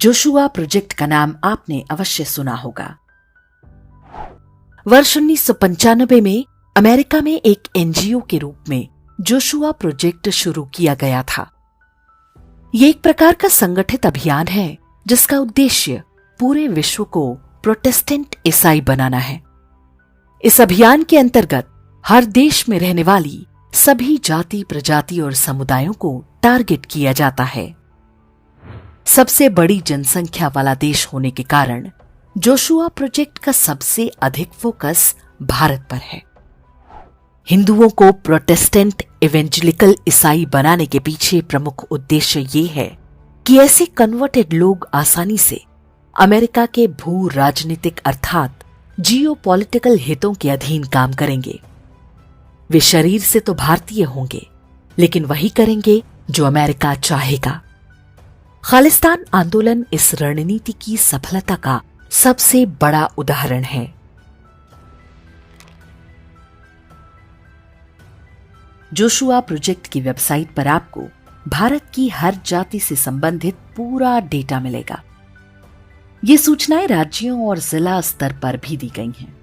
Joshua project का नाम आपने अवश्य सुना होगा। वर्ष 1995 में अमेरिका में एक एनजीओ के रूप में जोशुआ प्रोजेक्ट शुरू किया गया था। ये एक प्रकार का संगठित अभियान है जिसका उद्देश्य पूरे विश्व को प्रोटेस्टेंट ईसाई बनाना है। इस अभियान के अंतर्गत हर देश में रहने वाली सभी जाति, प्रजाति और समुदायों को टारगेट किया जाता है। सबसे बड़ी जनसंख्या वाला देश होने के कारण जोशुआ प्रोजेक्ट का सबसे अधिक फोकस भारत पर है। हिंदुओं को प्रोटेस्टेंट इवेंजेलिकल ईसाई बनाने के पीछे प्रमुख उद्देश्य ये है कि ऐसे कन्वर्टेड लोग आसानी से अमेरिका के भू राजनीतिक अर्थात जियोपॉलिटिकल हितों के अधीन काम करेंगे। वे शरीर से तो भारतीय होंगे, लेकिन वही करेंगे जो अमेरिका चाहेगा। खालिस्तान आंदोलन इस रणनीति की सफलता का सबसे बड़ा उदाहरण है। जोशुआ प्रोजेक्ट की वेबसाइट पर आपको भारत की हर जाति से संबंधित पूरा डेटा मिलेगा। ये सूचनाएं राज्यों और जिला स्तर पर भी दी गई हैं।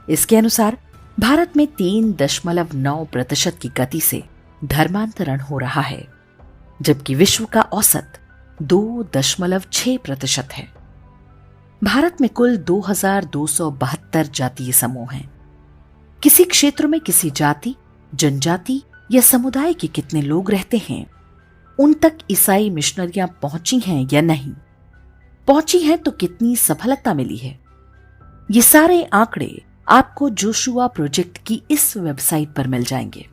इसके अनुसार भारत में 3.9% की गति से धर्मांतरण हो रहा है, जबकि विश्व का औसत 2.6% है। भारत में कुल 2272 जातीय समूह हैं। किसी क्षेत्र में किसी जाति, जनजाति या समुदाय के कितने लोग रहते हैं, उन तक ईसाई मिशनरियां पहुंची हैं या नहीं, पहुंची हैं तो कितनी सफलता मिली है, ये सारे आंकड़े आपको जोशुआ प्रोजेक्ट की इस वेबसाइट पर मिल जाएंगे।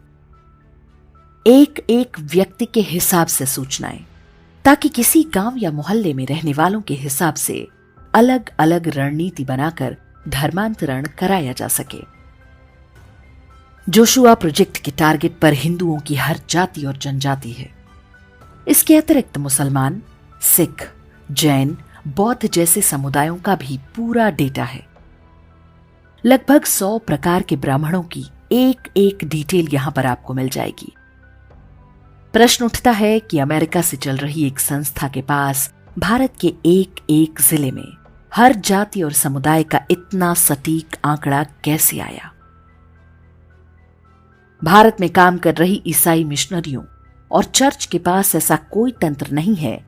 एक एक व्यक्ति के हिसाब से सूचनाएं, ताकि किसी गांव या मोहल्ले में रहने वालों के हिसाब से अलग अलग रणनीति बनाकर धर्मांतरण कराया जा सके। जोशुआ प्रोजेक्ट के टारगेट पर हिंदुओं की हर जाति और जनजाति है। इसके अतिरिक्त मुसलमान, सिख, जैन, बौद्ध जैसे समुदायों का भी पूरा डेटा है। लगभग 100 प्रकार के ब्राह्मणों की एक एक डिटेल यहां पर आपको मिल जाएगी। प्रश्न उठता है कि अमेरिका से चल रही एक संस्था के पास भारत के एक एक जिले में हर जाति और समुदाय का इतना सटीक आंकड़ा कैसे आया? भारत में काम कर रही ईसाई मिशनरियों और चर्च के पास ऐसा कोई तंत्र नहीं है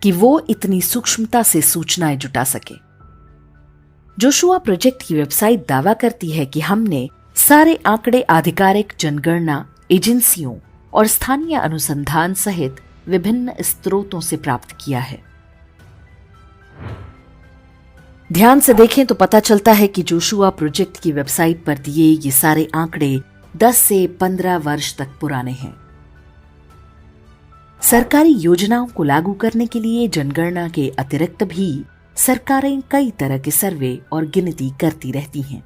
कि वो इतनी सूक्ष्मता से सूचनाएं जुटा सके। जोशुआ प्रोजेक्ट की वेबसाइट दावा करती है कि हमने सारे आंकड़े आधिकारिक जनगणना एजेंसियों और स्थानीय अनुसंधान सहित विभिन्न स्रोतों से प्राप्त किया है। ध्यान से देखें तो पता चलता है कि जोशुआ प्रोजेक्ट की वेबसाइट पर दिए ये सारे आंकड़े 10 से 15 वर्ष तक पुराने हैं। सरकारी योजनाओं को लागू करने के लिए जनगणना के अतिरिक्त भी सरकारें कई तरह के सर्वे और गिनती करती रहती हैं।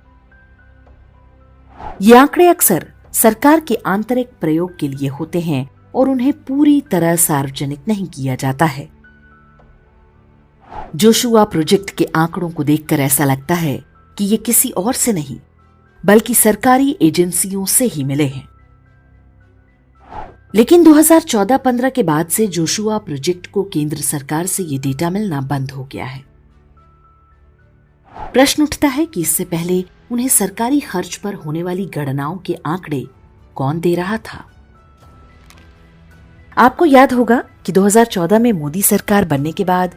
ये आंकड़े अक्सर सरकार के आंतरिक प्रयोग के लिए होते हैं और उन्हें पूरी तरह सार्वजनिक नहीं किया जाता है। जोशुआ प्रोजेक्ट के आंकड़ों को देखकर ऐसा लगता है कि ये किसी और से नहीं बल्कि सरकारी एजेंसियों से ही मिले हैं। लेकिन 2014-15 के बाद से जोशुआ प्रोजेक्ट को केंद्र सरकार से ये डेटा मिलना बंद हो गया है। प्रश्न उठता है कि इससे पहले उन्हें सरकारी खर्च पर होने वाली गणनाओं के आंकड़े कौन दे रहा था? आपको याद होगा कि 2014 में मोदी सरकार बनने के बाद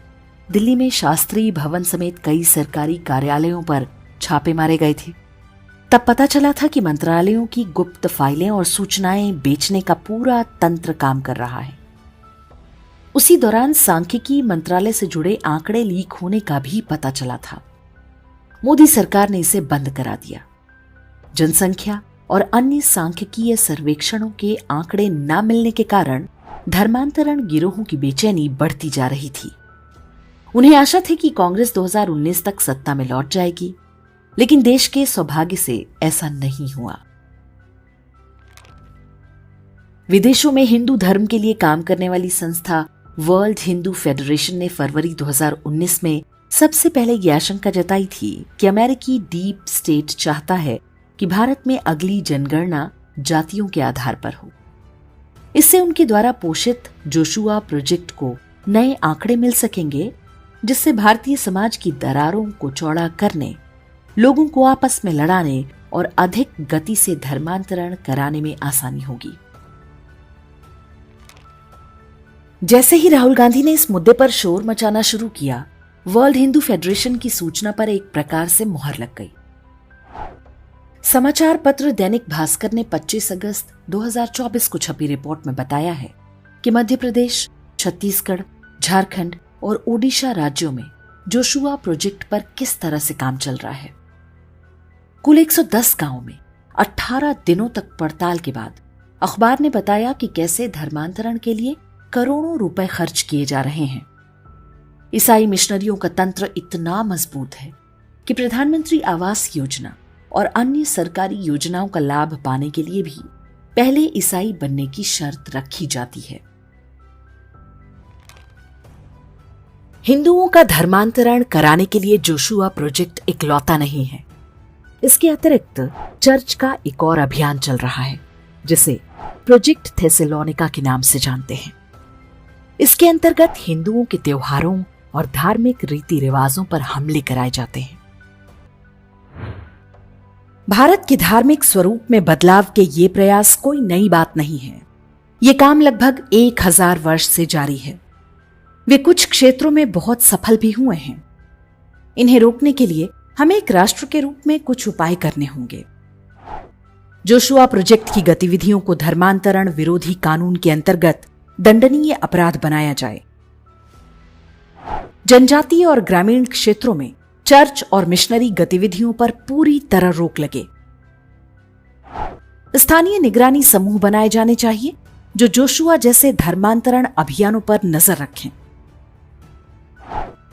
दिल्ली में शास्त्री भवन समेत कई सरकारी कार्यालयों पर छापे मारे गए थे। तब पता चला था कि मंत्रालयों की गुप्त फाइलें और सूचनाएं बेचने का पूरा तंत्र काम कर रहा है। उसी दौरान सांख्यिकी मंत्रालय से जुड़े आंकड़े लीक होने का भी पता चला था। मोदी सरकार ने इसे बंद करा दिया। जनसंख्या और अन्य सांख्यिकीय सर्वेक्षणों के आंकड़े न मिलने के कारण धर्मांतरण गिरोहों की बेचैनी बढ़ती जा रही थी। उन्हें आशा थी कि कांग्रेस 2019 तक सत्ता में लौट जाएगी, लेकिन देश के सौभाग्य से ऐसा नहीं हुआ। विदेशों में हिंदू धर्म के लिए काम करने वाली संस्था वर्ल्ड हिंदू फेडरेशन ने फरवरी 2019 में सबसे पहले यह आशंका जताई थी कि अमेरिकी डीप स्टेट चाहता है कि भारत में अगली जनगणना जातियों के आधार पर हो। इससे उनके द्वारा पोषित जोशुआ प्रोजेक्ट को नए आंकड़े मिल सकेंगे जिससे भारतीय समाज की दरारों को चौड़ा करने, लोगों को आपस में लड़ाने और अधिक गति से धर्मांतरण कराने में आसानी होगी। जैसे ही राहुल गांधी ने इस मुद्दे पर शोर मचाना शुरू किया, वर्ल्ड हिंदू फेडरेशन की सूचना पर एक प्रकार से मुहर लग गई। समाचार पत्र दैनिक भास्कर ने 25 अगस्त 2024 को छपी रिपोर्ट में बताया है कि मध्य प्रदेश, छत्तीसगढ़, झारखंड और ओडिशा राज्यों में जोशुआ प्रोजेक्ट पर किस तरह से काम चल रहा है। कुल 110 गांवों में 18 दिनों तक पड़ताल के बाद अखबार ने बताया कि कैसे धर्मांतरण के लिए करोड़ों रुपए खर्च किए जा रहे हैं। ईसाई मिशनरियों का तंत्र इतना मजबूत है कि प्रधानमंत्री आवास योजना और अन्य सरकारी योजनाओं का लाभ पाने के लिए भी पहले ईसाई बनने की शर्त रखी जाती है। हिंदुओं का धर्मांतरण कराने के लिए जोशुआ प्रोजेक्ट इकलौता नहीं है। इसके अतिरिक्त चर्च का एक और अभियान चल रहा है जिसे प्रोजेक्ट थेसेलोनिका के नाम से जानते हैं। इसके अंतर्गत हिंदुओं के त्योहारों और धार्मिक रीति रिवाजों पर हमले कराए जाते हैं। भारत के धार्मिक स्वरूप में बदलाव के ये प्रयास कोई नई बात नहीं है। ये काम लगभग 1000 वर्ष से जारी है। वे कुछ क्षेत्रों में बहुत सफल भी हुए हैं। इन्हें रोकने के लिए हमें एक राष्ट्र के रूप में कुछ उपाय करने होंगे। जोशुआ प्रोजेक्ट की गतिविधियों को धर्मांतरण विरोधी कानून के अंतर्गत दंडनीय अपराध बनाया जाए। जनजातीय और ग्रामीण क्षेत्रों में चर्च और मिशनरी गतिविधियों पर पूरी तरह रोक लगे। स्थानीय निगरानी समूह बनाए जाने चाहिए जो जोशुआ जैसे धर्मांतरण अभियानों पर नजर रखें।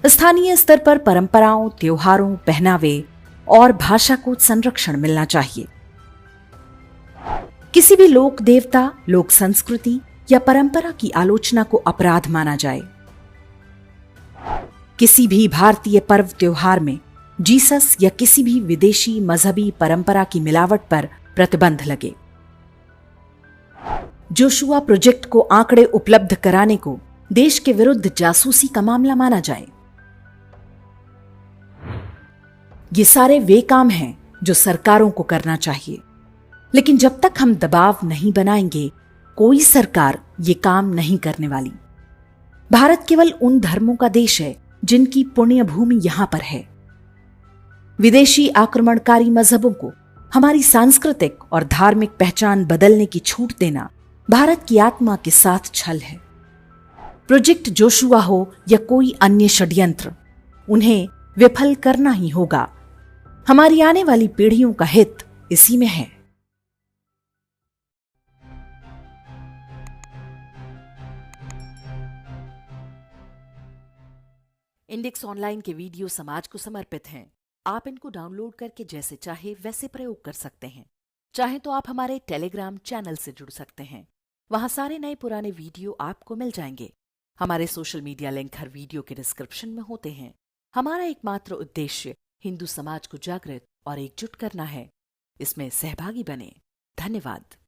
स्थानीय स्तर पर परंपराओं, त्योहारों, पहनावे और भाषा को संरक्षण मिलना चाहिए। किसी भी लोक देवता, लोक संस्कृति या परंपरा की आलोचना को अपराध माना जाए। किसी भी भारतीय पर्व त्योहार में जीसस या किसी भी विदेशी मजहबी परंपरा की मिलावट पर प्रतिबंध लगे। जोशुआ प्रोजेक्ट को आंकड़े उपलब्ध कराने को देश के विरुद्ध जासूसी का मामला माना जाए। ये सारे वे काम हैं जो सरकारों को करना चाहिए, लेकिन जब तक हम दबाव नहीं बनाएंगे, कोई सरकार ये काम नहीं करने वाली। भारत केवल उन धर्मों का देश है जिनकी पुण्य भूमि यहां पर है। विदेशी आक्रमणकारी मजहबों को हमारी सांस्कृतिक और धार्मिक पहचान बदलने की छूट देना भारत की आत्मा के साथ छल है। प्रोजेक्ट जोशुआ हो या कोई अन्य षड्यंत्र, उन्हें विफल करना ही होगा। हमारी आने वाली पीढ़ियों का हित इसी में है। इंडेक्स ऑनलाइन के वीडियो समाज को समर्पित हैं। आप इनको डाउनलोड करके जैसे चाहे वैसे प्रयोग कर सकते हैं। चाहे तो आप हमारे टेलीग्राम चैनल से जुड़ सकते हैं। वहां सारे नए पुराने वीडियो आपको मिल जाएंगे। हमारे सोशल मीडिया लिंक हर वीडियो के डिस्क्रिप्शन में होते हैं। हमारा एकमात्र उद्देश्य हिंदू समाज को जागृत और एकजुट करना है। इसमें सहभागी बने। धन्यवाद।